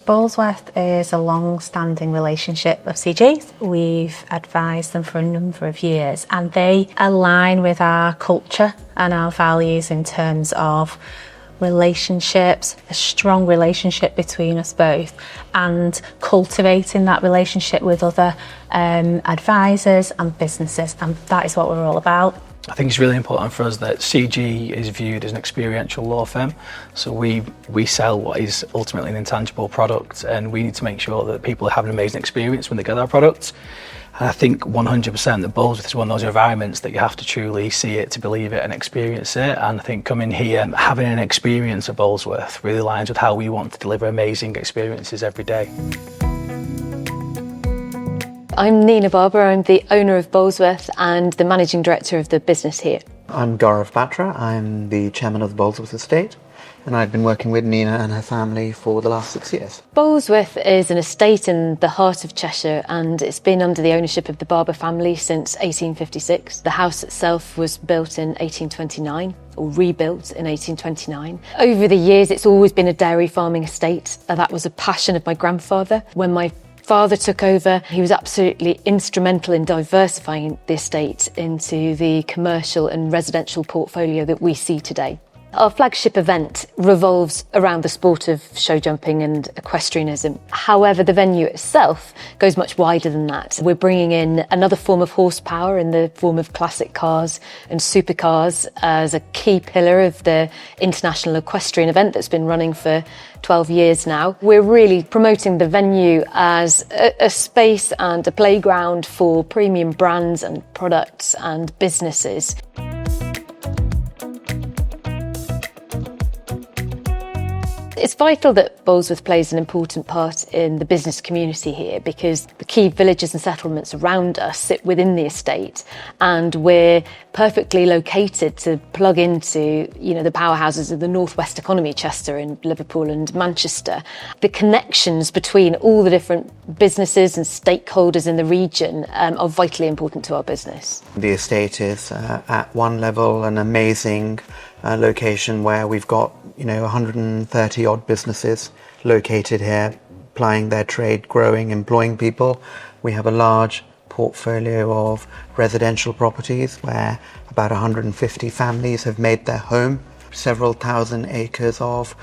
Bolesworth is a long-standing relationship of CG's. We've advised them for a number of years and they align with our culture and our values in terms of relationships, a strong relationship between us both, and cultivating that relationship with other advisors and businesses, and that is what we're all about. I think it's really important for us that CG is viewed as an experiential law firm. So we sell what is ultimately an intangible product, and we need to make sure that people have an amazing experience when they get our products. And I think 100% that Bolesworth is one of those environments that you have to truly see it to believe it and experience it. And I think coming here, having an experience at Bolesworth really aligns with how we want to deliver amazing experiences every day. I'm Nina Barbour, I'm the owner of Bolesworth and the managing director of the business here. I'm Gaurav Batra, I'm the chairman of the Bolesworth estate, and I've been working with Nina and her family for the last 6 years. Bolesworth is an estate in the heart of Cheshire and it's been under the ownership of the Barbour family since 1856. The house itself was built in 1829. Or rebuilt in 1829. Over the years it's always been a dairy farming estate. That was a passion of my grandfather. When my father took over, he was absolutely instrumental in diversifying the estate into the commercial and residential portfolio that we see today. Our flagship event revolves around the sport of show jumping and equestrianism. However, the venue itself goes much wider than that. We're bringing in another form of horsepower in the form of classic cars and supercars as a key pillar of the international equestrian event that's been running for 12 years now. We're really promoting the venue as a space and a playground for premium brands and products and businesses. It's vital that Bolesworth plays an important part in the business community here because the key villages and settlements around us sit within the estate and we're perfectly located to plug into, the powerhouses of the northwest economy, Chester and Liverpool and Manchester. The connections between all the different businesses and stakeholders in the region are vitally important to our business. The estate is at one level an amazing location where we've got 130 odd businesses located here, plying their trade, growing, employing people. We have a large portfolio of residential properties where about 150 families have made their home, several thousand acres of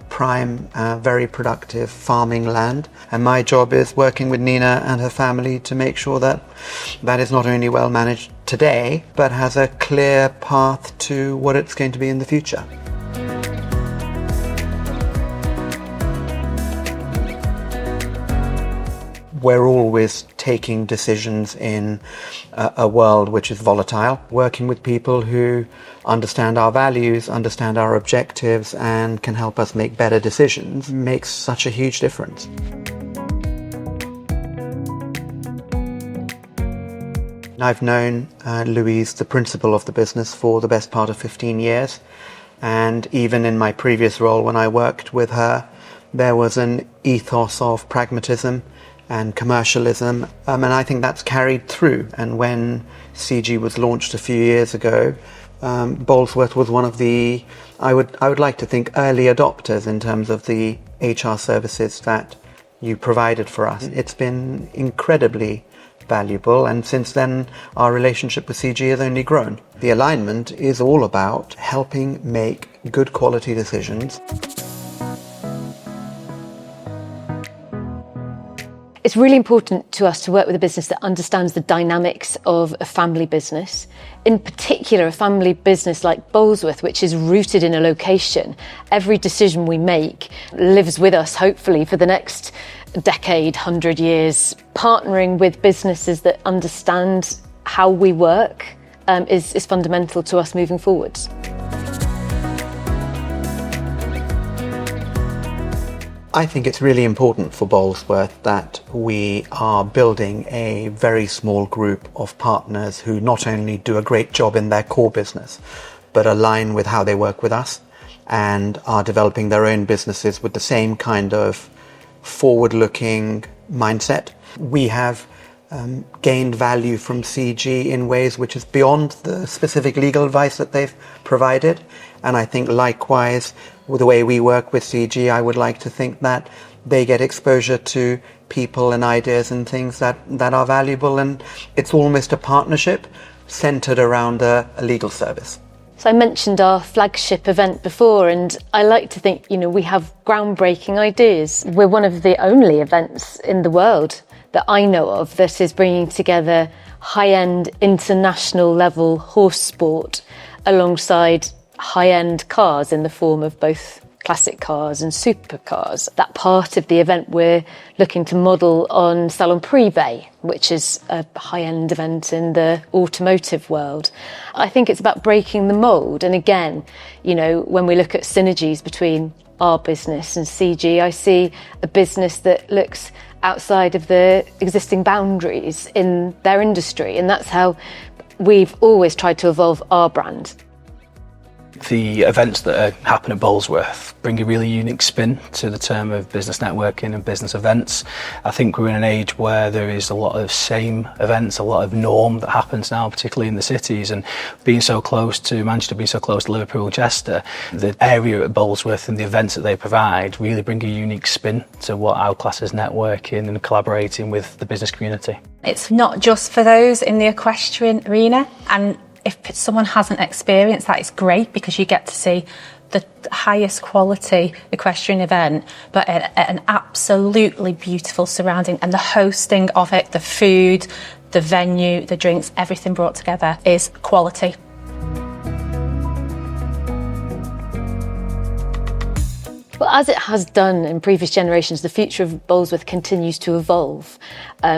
prime, very productive farming land. And my job is working with Nina and her family to make sure that that is not only well managed today, but has a clear path to what it's going to be in the future. We're always taking decisions in a world which is volatile, working with people who understand our values, understand our objectives, and can help us make better decisions makes such a huge difference. I've known Louise, the principal of the business, for the best part of 15 years. And even in my previous role when I worked with her, there was an ethos of pragmatism and commercialism, and I think that's carried through. And when CG was launched a few years ago, Bolesworth was one of the, I would like to think, early adopters in terms of the HR services that you provided for us. It's been incredibly valuable, and since then our relationship with CG has only grown. The alignment is all about helping make good quality decisions. It's really important to us to work with a business that understands the dynamics of a family business. In particular, a family business like Bolesworth, which is rooted in a location. Every decision we make lives with us, hopefully, for the next decade, 100 years. Partnering with businesses that understand how we work is fundamental to us moving forwards. I think it's really important for Bolesworth that we are building a very small group of partners who not only do a great job in their core business, but align with how they work with us and are developing their own businesses with the same kind of forward-looking mindset. We have gained value from CG in ways which is beyond the specific legal advice that they've provided. And I think likewise, with the way we work with CG, I would like to think that they get exposure to people and ideas and things that are valuable, and it's almost a partnership centred around a legal service. So I mentioned our flagship event before, and I like to think, we have groundbreaking ideas. We're one of the only events in the world that I know of that is bringing together high-end international level horse sport alongside high-end cars in the form of both classic cars and supercars. That part of the event we're looking to model on Salon Privé, which is a high-end event in the automotive world. I think it's about breaking the mould. And again, when we look at synergies between our business and CG, I see a business that looks outside of the existing boundaries in their industry. And that's how we've always tried to evolve our brand. The events that happen at Bolesworth bring a really unique spin to the term of business networking and business events. I think we're in an age where there is a lot of same events, a lot of norm that happens now, particularly in the cities, and being so close to Manchester, being so close to Liverpool and Chester, the area at Bolesworth and the events that they provide really bring a unique spin to what our class is networking and collaborating with the business community. It's not just for those in the equestrian arena, and if someone hasn't experienced that, it's great because you get to see the highest quality equestrian event, but at an absolutely beautiful surrounding, and the hosting of it, the food, the venue, the drinks, everything brought together is quality. Well, as it has done in previous generations, the future of Bolesworth continues to evolve.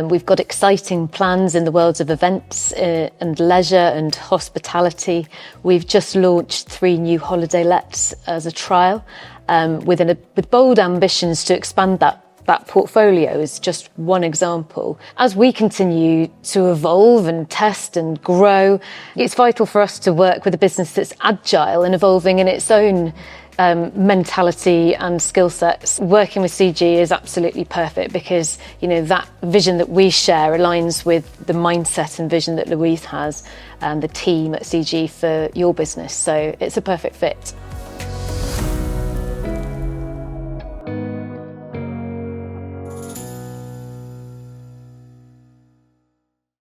We've got exciting plans in the worlds of events and leisure and hospitality. We've just launched 3 new holiday lets as a trial, with bold ambitions to expand that portfolio is just one example. As we continue to evolve and test and grow, it's vital for us to work with a business that's agile and evolving in its own mentality and skill sets. Working with CG is absolutely perfect because, that vision that we share aligns with the mindset and vision that Louise has and the team at CG for your business. So it's a perfect fit.